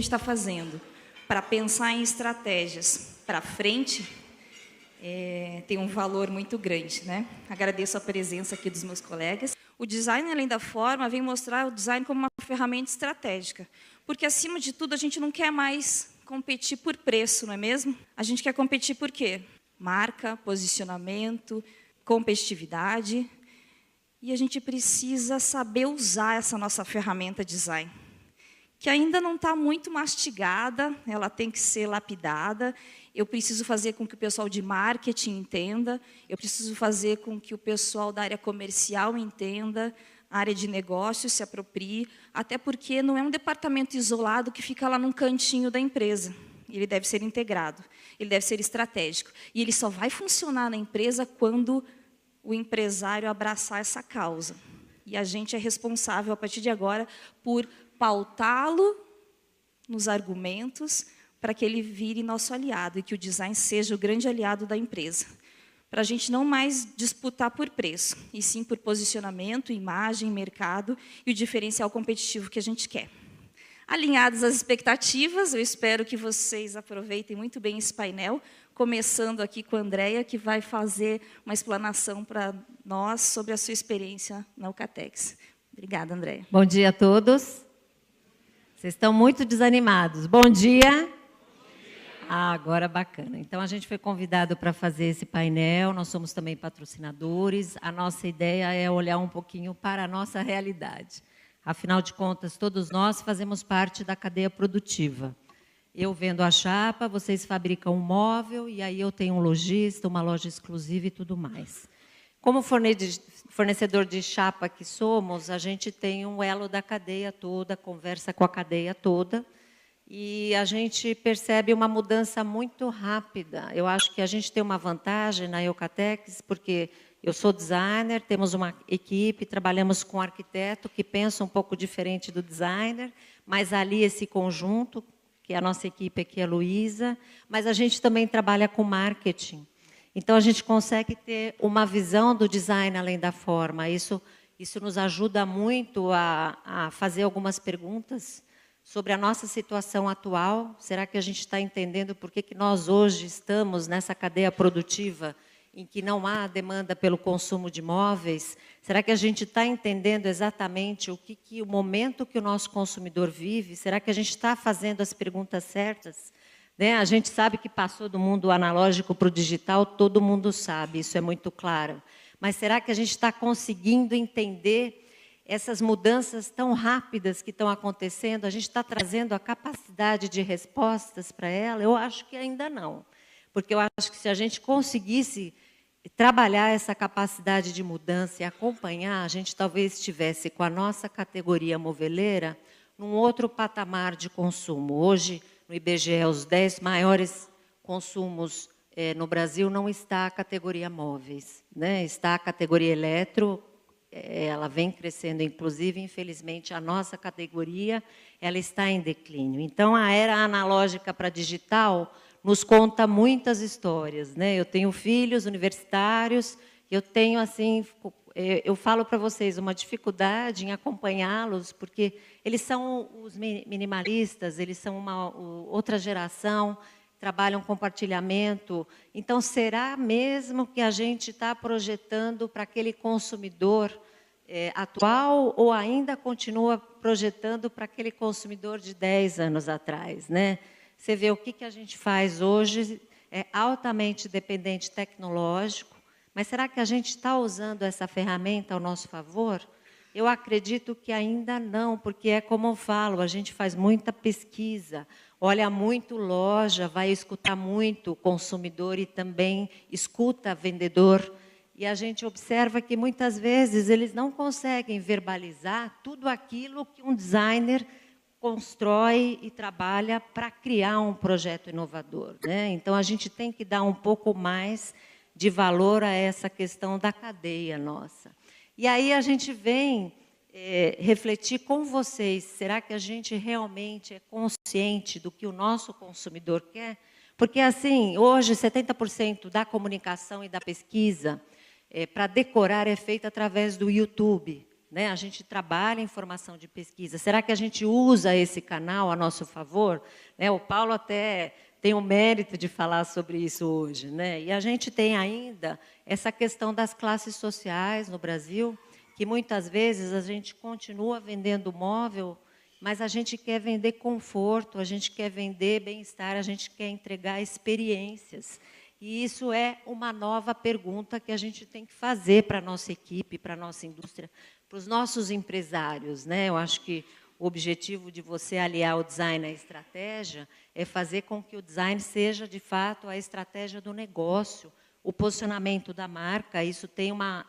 gente está fazendo para pensar em estratégias para frente, tem um valor muito grande, né? Agradeço a presença aqui dos meus colegas. O design, além da forma, vem mostrar o design como uma ferramenta estratégica, porque, acima de tudo, a gente não quer mais competir por preço, não é mesmo? A gente quer competir por quê? Marca, posicionamento, competitividade. E a gente precisa saber usar essa nossa ferramenta design, que ainda não está muito mastigada, ela tem que ser lapidada. Eu preciso fazer com que o pessoal de marketing entenda, eu preciso fazer com que o pessoal da área comercial entenda, a área de negócios se aproprie, até porque não é um departamento isolado que fica lá num cantinho da empresa. Ele deve ser integrado, ele deve ser estratégico. E ele só vai funcionar na empresa quando o empresário abraçar essa causa. E a gente é responsável, a partir de agora, por pautá-lo nos argumentos para que ele vire nosso aliado e que o design seja o grande aliado da empresa. Para a gente não mais disputar por preço, e sim por posicionamento, imagem, mercado e o diferencial competitivo que a gente quer. Alinhados às expectativas, eu espero que vocês aproveitem muito bem esse painel, começando aqui com a Andréia, que vai fazer uma explanação para nós sobre a sua experiência na Eucatex. Obrigada, Andréia. Bom dia a todos. Vocês estão muito desanimados. Bom dia. Agora bacana. Então, a gente foi convidado para fazer esse painel, nós somos também patrocinadores. A nossa ideia é olhar um pouquinho para a nossa realidade. Afinal de contas, todos nós fazemos parte da cadeia produtiva. Eu vendo a chapa, vocês fabricam um móvel, e aí eu tenho um lojista, uma loja exclusiva e tudo mais. Como fornecedor de chapa que somos, a gente tem um elo da cadeia toda, conversa com a cadeia toda, e a gente percebe uma mudança muito rápida. Eu acho que a gente tem uma vantagem na Eucatex, porque eu sou designer, temos uma equipe, trabalhamos com arquiteto que pensa um pouco diferente do designer, mas ali esse conjunto, que é a nossa equipe aqui, a Luísa, mas a gente também trabalha com marketing. Então, a gente consegue ter uma visão do design além da forma. Isso nos ajuda muito a fazer algumas perguntas sobre a nossa situação atual. Será que a gente está entendendo por que nós hoje estamos nessa cadeia produtiva em que não há demanda pelo consumo de móveis? Será que a gente está entendendo exatamente o momento que o nosso consumidor vive? Será que a gente está fazendo as perguntas certas? Né? A gente sabe que passou do mundo analógico para o digital, todo mundo sabe, isso é muito claro. Mas será que a gente está conseguindo entender essas mudanças tão rápidas que estão acontecendo? A gente está trazendo a capacidade de respostas para ela? Eu acho que ainda não. Porque eu acho que se a gente conseguisse trabalhar essa capacidade de mudança e acompanhar, a gente talvez estivesse com a nossa categoria moveleira num outro patamar de consumo. Hoje, no IBGE, os 10 maiores consumos no Brasil não está a categoria móveis, né? Está a categoria eletro, ela vem crescendo, inclusive, infelizmente, a nossa categoria ela está em declínio. Então, a era analógica para digital nos conta muitas histórias, né? Eu tenho filhos universitários, eu tenho, assim, eu falo para vocês, uma dificuldade em acompanhá-los, porque eles são os minimalistas, eles são uma outra geração, trabalham compartilhamento. Então, será mesmo que a gente está projetando para aquele consumidor atual ou ainda continua projetando para aquele consumidor de 10 anos atrás, né? Você vê o que a gente faz hoje, é altamente dependente tecnológico, mas será que a gente está usando essa ferramenta ao nosso favor? Eu acredito que ainda não, porque é como eu falo, a gente faz muita pesquisa, olha muito loja, vai escutar muito o consumidor e também escuta vendedor, e a gente observa que muitas vezes eles não conseguem verbalizar tudo aquilo que um designer constrói e trabalha para criar um projeto inovador, né? Então, a gente tem que dar um pouco mais de valor a essa questão da cadeia nossa. E aí a gente vem refletir com vocês, será que a gente realmente é consciente do que o nosso consumidor quer? Porque, assim, hoje, 70% da comunicação e da pesquisa para decorar é feita através do YouTube, né? A gente trabalha em formação de pesquisa. Será que a gente usa esse canal a nosso favor? Né? O Paulo até tem o mérito de falar sobre isso hoje, né? E a gente tem ainda essa questão das classes sociais no Brasil, que muitas vezes a gente continua vendendo móvel, mas a gente quer vender conforto, a gente quer vender bem-estar, a gente quer entregar experiências. E isso é uma nova pergunta que a gente tem que fazer para a nossa equipe, para a nossa indústria, para os nossos empresários, né? Eu acho que o objetivo de você aliar o design à estratégia é fazer com que o design seja, de fato, a estratégia do negócio, o posicionamento da marca. Isso tem uma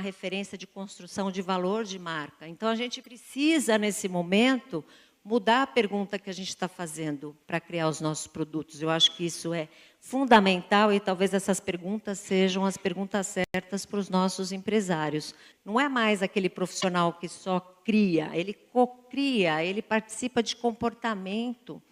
referência de construção de valor de marca. Então, a gente precisa, nesse momento, mudar a pergunta que a gente está fazendo para criar os nossos produtos. Eu acho que isso é fundamental e talvez essas perguntas sejam as perguntas certas para os nossos empresários. Não é mais aquele profissional que só cria, ele co-cria, ele participa de comportamento,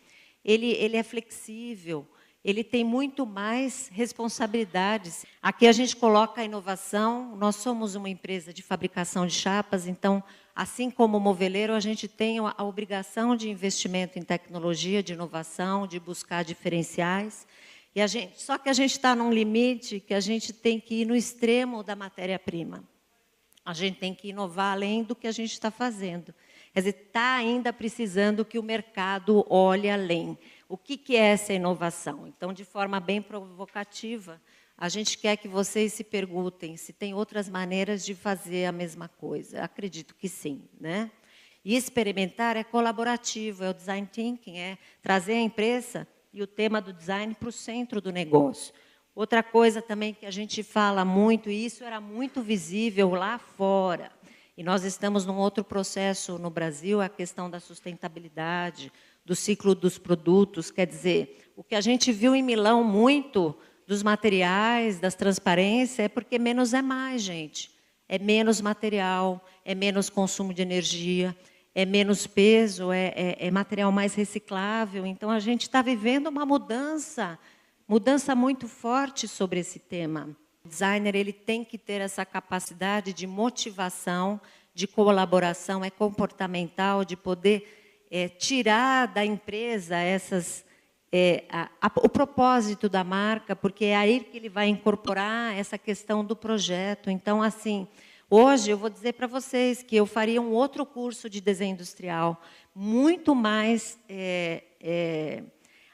ele é flexível, ele tem muito mais responsabilidades. Aqui a gente coloca a inovação, nós somos uma empresa de fabricação de chapas, então, assim como o moveleiro, a gente tem a obrigação de investimento em tecnologia, de inovação, de buscar diferenciais. Só que a gente está num limite que a gente tem que ir no extremo da matéria-prima. A gente tem que inovar além do que a gente está fazendo. Quer dizer, está ainda precisando que o mercado olhe além. O que é essa inovação? Então, de forma bem provocativa, a gente quer que vocês se perguntem se tem outras maneiras de fazer a mesma coisa. Acredito que sim, né? E experimentar é colaborativo, é o design thinking, é trazer a empresa e o tema do design para o centro do negócio. Outra coisa também que a gente fala muito, e isso era muito visível lá fora, e nós estamos num outro processo no Brasil, a questão da sustentabilidade, do ciclo dos produtos. Quer dizer, o que a gente viu em Milão muito dos materiais, das transparências, é porque menos é mais, gente. É menos material, é menos consumo de energia, é menos peso, é material mais reciclável. Então, a gente está vivendo uma mudança muito forte sobre esse tema. O designer ele tem que ter essa capacidade de motivação, de colaboração, é comportamental, de poder tirar da empresa o propósito da marca, porque é aí que ele vai incorporar essa questão do projeto. Então, assim, hoje eu vou dizer para vocês que eu faria um outro curso de desenho industrial, muito mais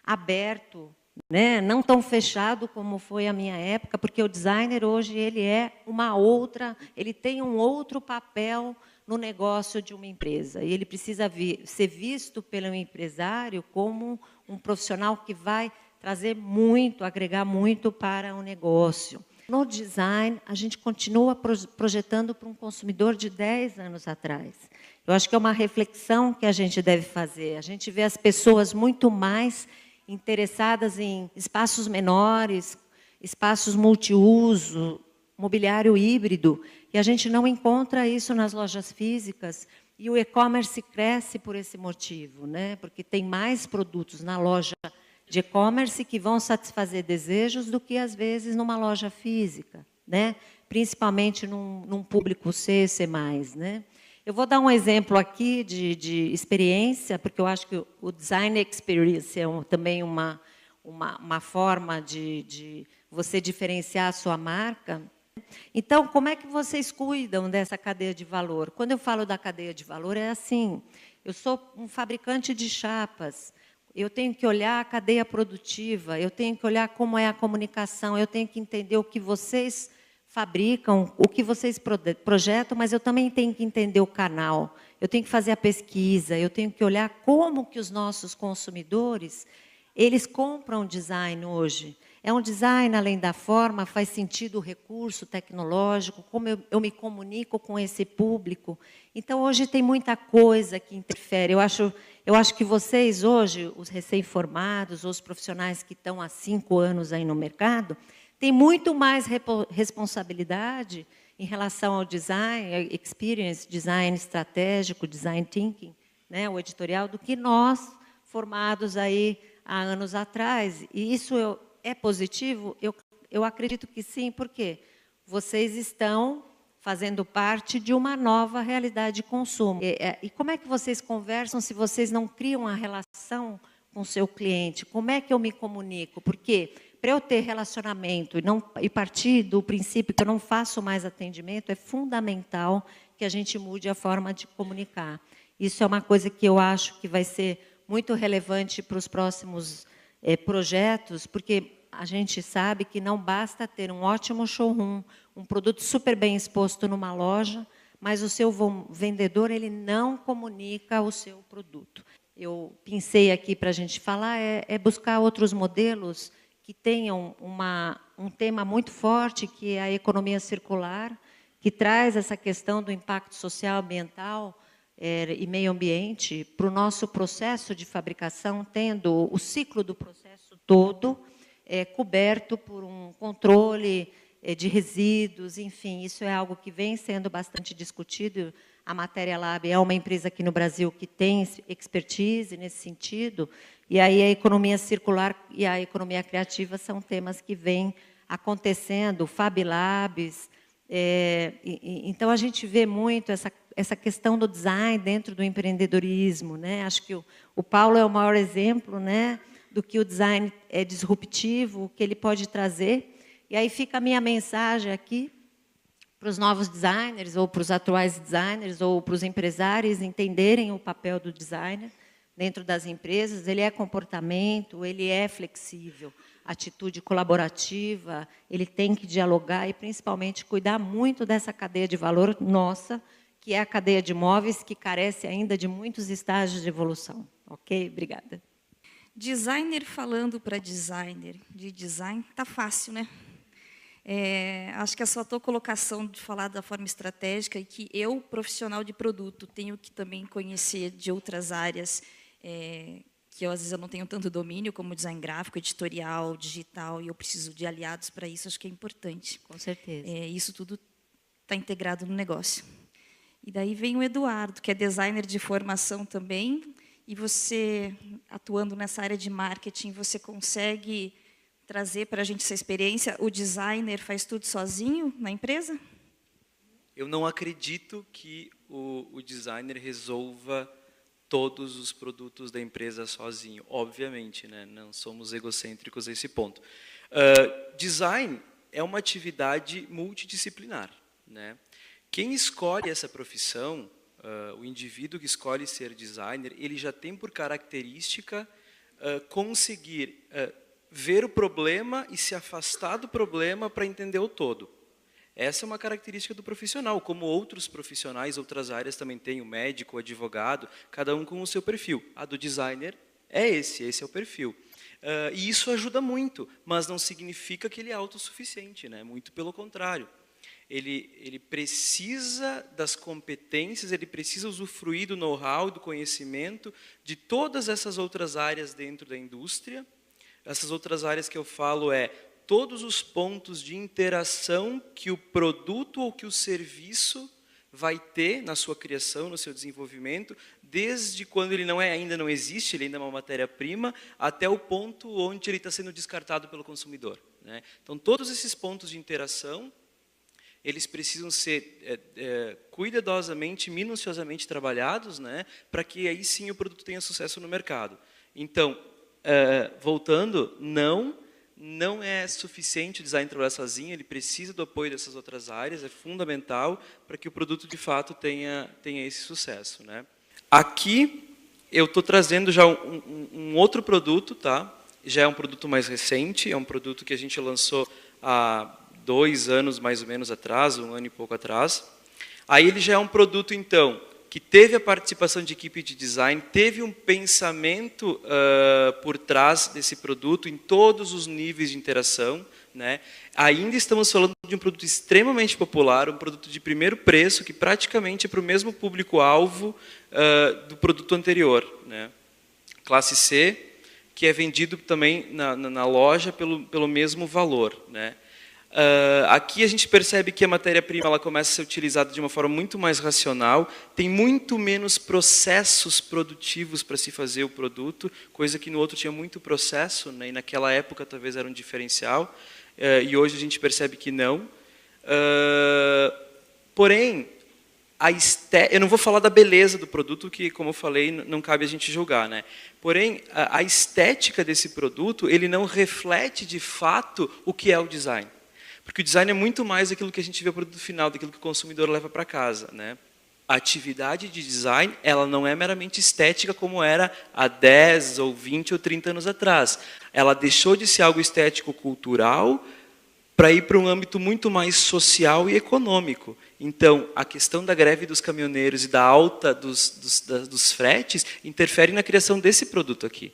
aberto, né? Não tão fechado como foi a minha época, porque o designer hoje ele tem um outro papel no negócio de uma empresa. E ele precisa ser visto pelo empresário como um profissional que vai trazer muito, agregar muito para o negócio. No design, a gente continua projetando para um consumidor de 10 anos atrás. Eu acho que é uma reflexão que a gente deve fazer. A gente vê as pessoas muito mais interessadas em espaços menores, espaços multiuso, mobiliário híbrido, e a gente não encontra isso nas lojas físicas, e o e-commerce cresce por esse motivo, né? Porque tem mais produtos na loja de e-commerce que vão satisfazer desejos do que, às vezes, numa loja física, né? Principalmente num público C+, né? Eu vou dar um exemplo aqui de experiência, porque eu acho que o design experience é também uma forma de você diferenciar a sua marca. Então, como é que vocês cuidam dessa cadeia de valor? Quando eu falo da cadeia de valor, é assim, eu sou um fabricante de chapas, eu tenho que olhar a cadeia produtiva, eu tenho que olhar como é a comunicação, eu tenho que entender o que vocês fabricam, o que vocês projetam, mas eu também tenho que entender o canal, eu tenho que fazer a pesquisa, eu tenho que olhar como que os nossos consumidores, eles compram design hoje. É um design, além da forma, faz sentido o recurso tecnológico, como eu me comunico com esse público. Então, hoje tem muita coisa que interfere. Eu acho que vocês, hoje, os recém-formados, os profissionais que estão há 5 anos aí no mercado, têm muito mais responsabilidade em relação ao design, experience, design estratégico, design thinking, né, o editorial, do que nós, formados aí há anos atrás. E isso é positivo? Eu acredito que sim, porque vocês estão fazendo parte de uma nova realidade de consumo. E como é que vocês conversam se vocês não criam a relação com o seu cliente? Como é que eu me comunico? Porque para eu ter relacionamento e partir do princípio que eu não faço mais atendimento, é fundamental que a gente mude a forma de comunicar. Isso é uma coisa que eu acho que vai ser muito relevante para os próximos projetos, porque a gente sabe que não basta ter um ótimo showroom, um produto super bem exposto numa loja, mas o seu vendedor ele não comunica o seu produto. Eu pensei aqui para a gente falar, buscar outros modelos que tenham um tema muito forte, que é a economia circular, que traz essa questão do impacto social, ambiental e meio ambiente para o nosso processo de fabricação, tendo o ciclo do processo todo coberto por um controle de resíduos, enfim, isso é algo que vem sendo bastante discutido. A Matéria Lab é uma empresa aqui no Brasil que tem expertise nesse sentido, e aí a economia circular e a economia criativa são temas que vêm acontecendo, Fab Labs. Então, a gente vê muito essa questão do design dentro do empreendedorismo, né? Acho que o Paulo é o maior exemplo, né, do que o design é disruptivo, o que ele pode trazer. E aí fica a minha mensagem aqui para os novos designers, ou para os atuais designers, ou para os empresários entenderem o papel do designer dentro das empresas. Ele é comportamento, ele é flexível, atitude colaborativa, ele tem que dialogar e, principalmente, cuidar muito dessa cadeia de valor nossa, que é a cadeia de móveis, que carece ainda de muitos estágios de evolução. Ok? Obrigada. Designer falando para designer de design, tá fácil, né? Acho que é só a tua colocação de falar da forma estratégica e que eu, profissional de produto, tenho que também conhecer de outras áreas que às vezes eu não tenho tanto domínio, como design gráfico, editorial, digital, e eu preciso de aliados para isso, acho que é importante. Com certeza. Isso tudo está integrado no negócio. E daí vem o Eduardo, que é designer de formação também, e você, atuando nessa área de marketing, você consegue trazer para a gente essa experiência? O designer faz tudo sozinho na empresa? Eu não acredito que o designer resolva todos os produtos da empresa sozinho, obviamente, né? Não somos egocêntricos a esse ponto. Design é uma atividade multidisciplinar, né? Quem escolhe essa profissão, o indivíduo que escolhe ser designer, ele já tem por característica conseguir ver o problema e se afastar do problema para entender o todo. Essa é uma característica do profissional, como outros profissionais, outras áreas também têm, o médico, o advogado, cada um com o seu perfil. A do designer é esse é o perfil. E isso ajuda muito, mas não significa que ele é autossuficiente, né? Muito pelo contrário. Ele precisa das competências, ele precisa usufruir do know-how, do conhecimento de todas essas outras áreas dentro da indústria. Essas outras áreas que eu falo todos os pontos de interação que o produto ou que o serviço vai ter na sua criação, no seu desenvolvimento, desde quando ele ainda não existe, ele ainda é uma matéria-prima, até o ponto onde ele está sendo descartado pelo consumidor, né? Então, todos esses pontos de interação, eles precisam ser cuidadosamente, minuciosamente trabalhados, né, para que aí sim o produto tenha sucesso no mercado. Então, voltando, não é suficiente o design trabalhar sozinho, ele precisa do apoio dessas outras áreas, é fundamental para que o produto de fato tenha esse sucesso, né? Aqui eu estou trazendo já um outro produto, tá? Já é um produto mais recente, é um produto que a gente lançou há 2 anos mais ou menos atrás, 1 ano e pouco atrás. Aí ele já é um produto, então, que teve a participação de equipe de design, teve um pensamento por trás desse produto em todos os níveis de interação, né? Ainda estamos falando de um produto extremamente popular, um produto de primeiro preço, que praticamente é para o mesmo público-alvo do produto anterior, né? Classe C, que é vendido também na loja pelo mesmo valor, né? Aqui a gente percebe que a matéria-prima ela começa a ser utilizada de uma forma muito mais racional, tem muito menos processos produtivos para se fazer o produto, coisa que no outro tinha muito processo, né, e naquela época talvez era um diferencial, e hoje a gente percebe que não. Porém, eu não vou falar da beleza do produto, que, como eu falei, não cabe a gente julgar, né? Porém, a estética desse produto, ele não reflete, de fato, o que é o design. Porque o design é muito mais daquilo que a gente vê no produto final, daquilo que o consumidor leva para casa, né? A atividade de design, ela não é meramente estética como era há 10 ou 20 ou 30 anos atrás. Ela deixou de ser algo estético-cultural para ir para um âmbito muito mais social e econômico. Então, a questão da greve dos caminhoneiros e da alta dos fretes interfere na criação desse produto aqui.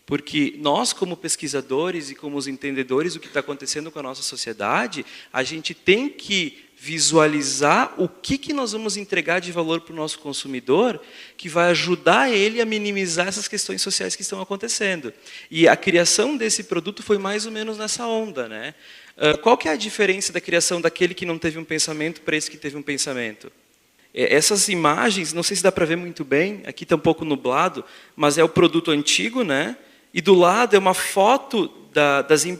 Porque nós, como pesquisadores e como os entendedores do que está acontecendo com a nossa sociedade, a gente tem que visualizar o que nós vamos entregar de valor para o nosso consumidor, que vai ajudar ele a minimizar essas questões sociais que estão acontecendo. E a criação desse produto foi mais ou menos nessa onda, né? Qual que é a diferença da criação daquele que não teve um pensamento para esse que teve um pensamento? Essas imagens, não sei se dá para ver muito bem, aqui está um pouco nublado, mas é o produto antigo, né? E do lado é uma foto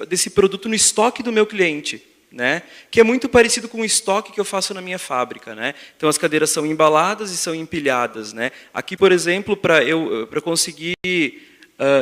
desse produto no estoque do meu cliente, né? Que é muito parecido com o estoque que eu faço na minha fábrica, né? Então as cadeiras são embaladas e são empilhadas, né? Aqui, por exemplo, para eu conseguir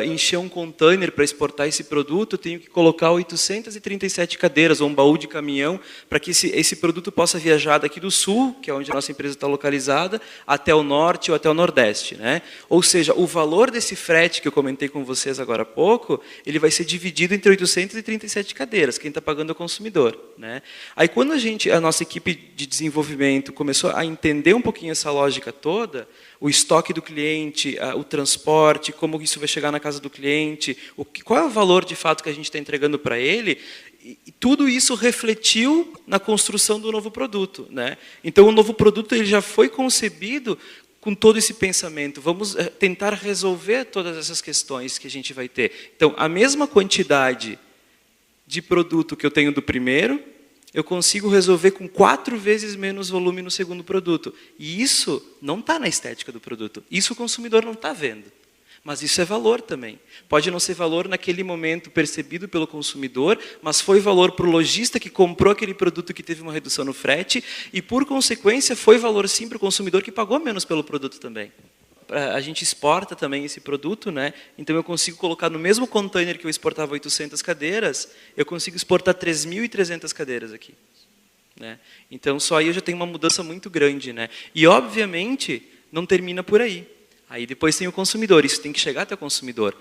encher um container para exportar esse produto, eu tenho que colocar 837 cadeiras, ou um baú de caminhão, para que esse produto possa viajar daqui do sul, que é onde a nossa empresa está localizada, até o norte ou até o nordeste, né? Ou seja, o valor desse frete que eu comentei com vocês agora há pouco, ele vai ser dividido entre 837 cadeiras, quem está pagando é o consumidor, né? Aí quando a nossa equipe de desenvolvimento começou a entender um pouquinho essa lógica toda, o estoque do cliente, o transporte, como isso vai chegar na casa do cliente, qual é o valor de fato que a gente está entregando para ele, e tudo isso refletiu na construção do novo produto, né? Então o novo produto ele já foi concebido com todo esse pensamento. Vamos tentar resolver todas essas questões que a gente vai ter. Então a mesma quantidade de produto que eu tenho do primeiro, eu consigo resolver com 4 vezes menos volume no segundo produto. E isso não está na estética do produto. Isso o consumidor não está vendo. Mas isso é valor também. Pode não ser valor naquele momento percebido pelo consumidor, mas foi valor para o lojista que comprou aquele produto que teve uma redução no frete, e por consequência foi valor sim para o consumidor que pagou menos pelo produto também. A gente exporta também esse produto, né? Então eu consigo colocar no mesmo container que eu exportava 800 cadeiras, eu consigo exportar 3.300 cadeiras aqui, né? Então só aí eu já tenho uma mudança muito grande, né? E obviamente não termina por aí. Aí depois tem o consumidor, isso tem que chegar até o consumidor.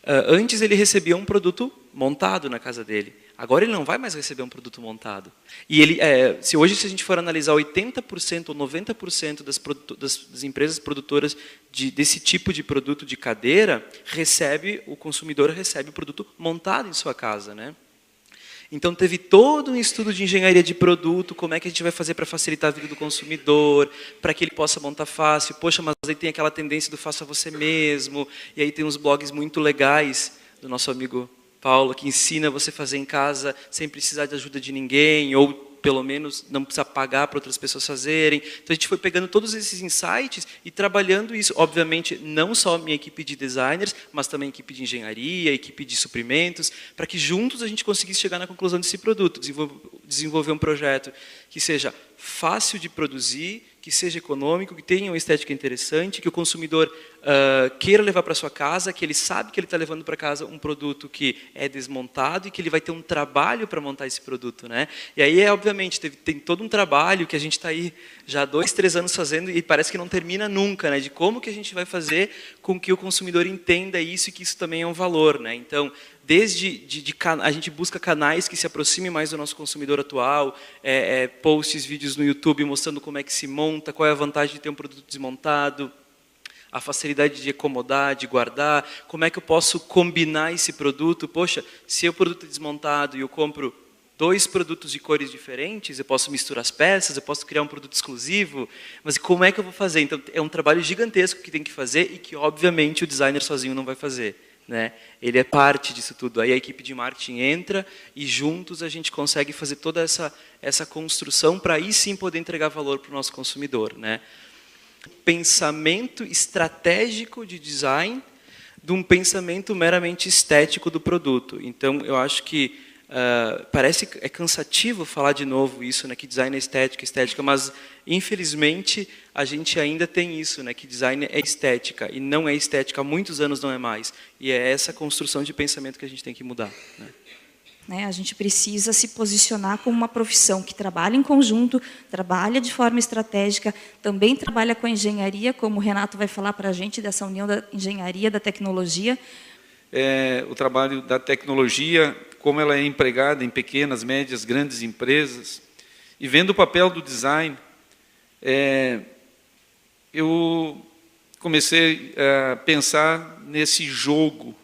Antes ele recebia um produto montado na casa dele. Agora ele não vai mais receber um produto montado. E se a gente for analisar 80% ou 90% das empresas produtoras desse tipo de produto de cadeira, o consumidor recebe o produto montado em sua casa, né? Então teve todo um estudo de engenharia de produto, como é que a gente vai fazer para facilitar a vida do consumidor, para que ele possa montar fácil. Poxa, mas aí tem aquela tendência do faça você mesmo, e aí tem uns blogs muito legais do nosso amigo Paulo, que ensina você a fazer em casa sem precisar de ajuda de ninguém, ou pelo menos não precisa pagar para outras pessoas fazerem. Então a gente foi pegando todos esses insights e trabalhando isso. Obviamente, não só a minha equipe de designers, mas também a equipe de engenharia, a equipe de suprimentos, para que juntos a gente conseguisse chegar na conclusão desse produto, desenvolver um projeto que seja fácil de produzir, que seja econômico, que tenha uma estética interessante, que o consumidor queira levar para sua casa, que ele sabe que ele está levando para casa um produto que é desmontado e que ele vai ter um trabalho para montar esse produto, né? E aí, obviamente, tem todo um trabalho que a gente está aí já há 2, 3 anos fazendo e parece que não termina nunca, né? De como que a gente vai fazer com que o consumidor entenda isso e que isso também é um valor, né? Então, desde a gente busca canais que se aproximem mais do nosso consumidor atual, posts, vídeos no YouTube mostrando como é que se monta, qual é a vantagem de ter um produto desmontado, a facilidade de acomodar, de guardar, como é que eu posso combinar esse produto. Poxa, se o produto é desmontado e eu compro 2 produtos de cores diferentes, eu posso misturar as peças, eu posso criar um produto exclusivo, mas como é que eu vou fazer? Então, é um trabalho gigantesco que tem que fazer e que, obviamente, o designer sozinho não vai fazer, né? Ele é parte disso tudo. Aí a equipe de marketing entra e juntos a gente consegue fazer toda essa construção para aí sim poder entregar valor para o nosso consumidor, né? Pensamento estratégico de design de um pensamento meramente estético do produto. Então, eu acho que Parece que é cansativo falar de novo isso, né, que design é estética, mas infelizmente a gente ainda tem isso, né, que design é estética, e não é estética há muitos anos, não é mais. E é essa construção de pensamento que a gente tem que mudar, né? A gente precisa se posicionar como uma profissão que trabalha em conjunto, trabalha de forma estratégica, também trabalha com a engenharia, como o Renato vai falar para a gente, dessa união da engenharia, da tecnologia. O trabalho da tecnologia, como ela é empregada em pequenas, médias, grandes empresas, e vendo o papel do design, eu comecei a pensar nesse jogo,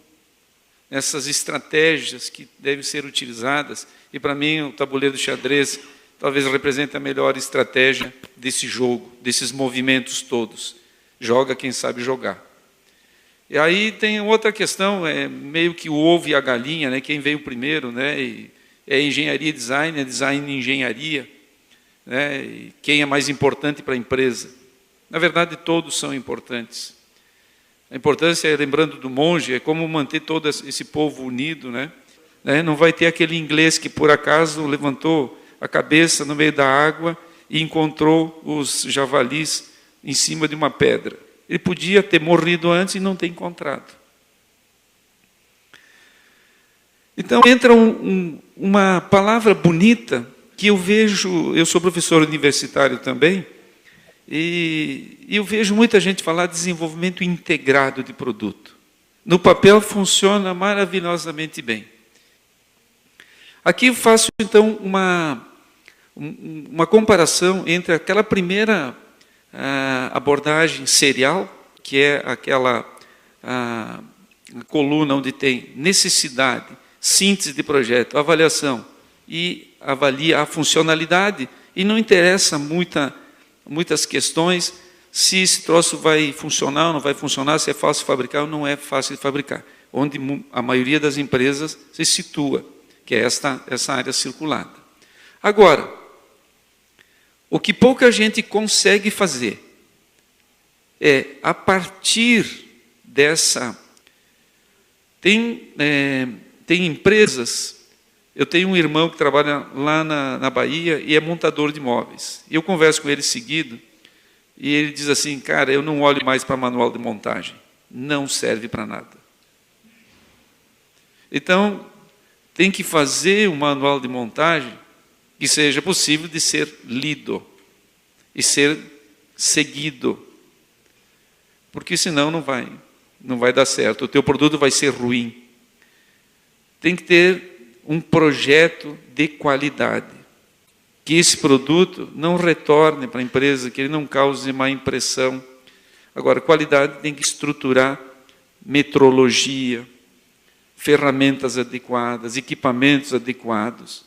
nessas estratégias que devem ser utilizadas, e para mim o tabuleiro de xadrez talvez represente a melhor estratégia desse jogo, desses movimentos todos. Joga quem sabe jogar. E aí tem outra questão, meio que o ovo e a galinha, né? Quem veio primeiro, né? E é engenharia e design, é design e engenharia, né? E quem é mais importante para a empresa? Na verdade, todos são importantes. A importância, lembrando do monge, é como manter todo esse povo unido, né? Não vai ter aquele inglês que, por acaso, levantou a cabeça no meio da água e encontrou os javalis em cima de uma pedra. Ele podia ter morrido antes e não ter encontrado. Então, entra uma palavra bonita que eu vejo, eu sou professor universitário também, e eu vejo muita gente falar de desenvolvimento integrado de produto. No papel funciona maravilhosamente bem. Aqui eu faço, então, uma comparação entre aquela primeira abordagem serial, que é aquela coluna onde tem necessidade, síntese de projeto, avaliação, e avalia a funcionalidade, e não interessa muitas questões se esse troço vai funcionar ou não vai funcionar, se é fácil de fabricar ou não é fácil de fabricar, onde a maioria das empresas se situa, que é essa área circulada. Agora, o que pouca gente consegue fazer é, a partir dessa... Tem empresas... Eu tenho um irmão que trabalha lá na Bahia e é montador de móveis. E eu converso com ele seguido e ele diz assim, cara, eu não olho mais para manual de montagem. Não serve para nada. Então, tem que fazer um manual de montagem que seja possível de ser lido e ser seguido. Porque senão não vai dar certo. O teu produto vai ser ruim. Tem que ter um projeto de qualidade. Que esse produto não retorne para a empresa, que ele não cause má impressão. Agora, qualidade tem que estruturar metrologia, ferramentas adequadas, equipamentos adequados.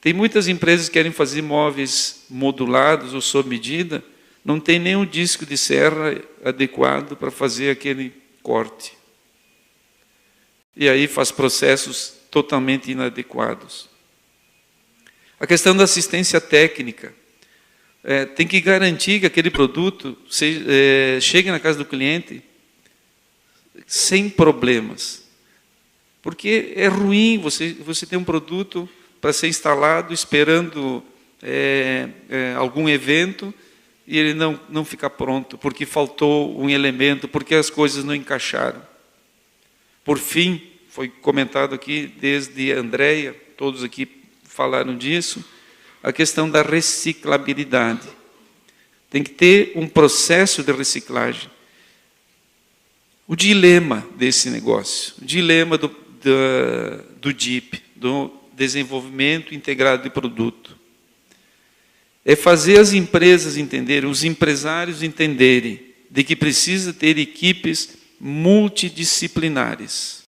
Tem muitas empresas que querem fazer móveis modulados ou sob medida, não tem nenhum disco de serra adequado para fazer aquele corte. E aí faz processos totalmente inadequados. A questão da assistência técnica. Tem que garantir que aquele produto chegue na casa do cliente sem problemas. Porque é ruim você ter um produto para ser instalado, esperando algum evento, e ele não ficar pronto, porque faltou um elemento, porque as coisas não encaixaram. Por fim, foi comentado aqui, desde a Andréia, todos aqui falaram disso, a questão da reciclabilidade. Tem que ter um processo de reciclagem. O dilema desse negócio, o dilema do DIP, do desenvolvimento integrado de produto, é fazer as empresas entenderem, os empresários entenderem, de que precisa ter equipes multidisciplinares.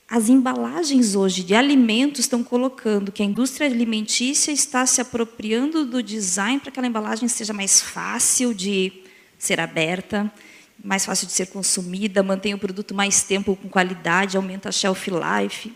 As embalagens hoje de alimentos estão colocando que a indústria alimentícia está se apropriando do design para que aquela embalagem seja mais fácil de ser aberta, mais fácil de ser consumida, mantenha o produto mais tempo com qualidade, aumenta a shelf life.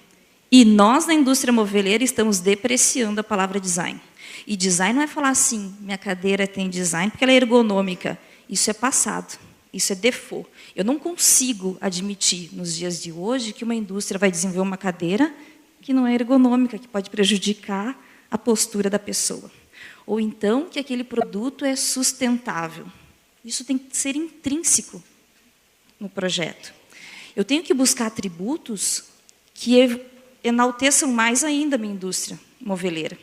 E nós, na indústria moveleira, estamos depreciando a palavra design. E design não é falar assim, minha cadeira tem design porque ela é ergonômica. Isso é passado, isso é default. Eu não consigo admitir, nos dias de hoje, que uma indústria vai desenvolver uma cadeira que não é ergonômica, que pode prejudicar a postura da pessoa. Ou então que aquele produto é sustentável. Isso tem que ser intrínseco no projeto. Eu tenho que buscar atributos que enalteçam mais ainda a minha indústria moveleira.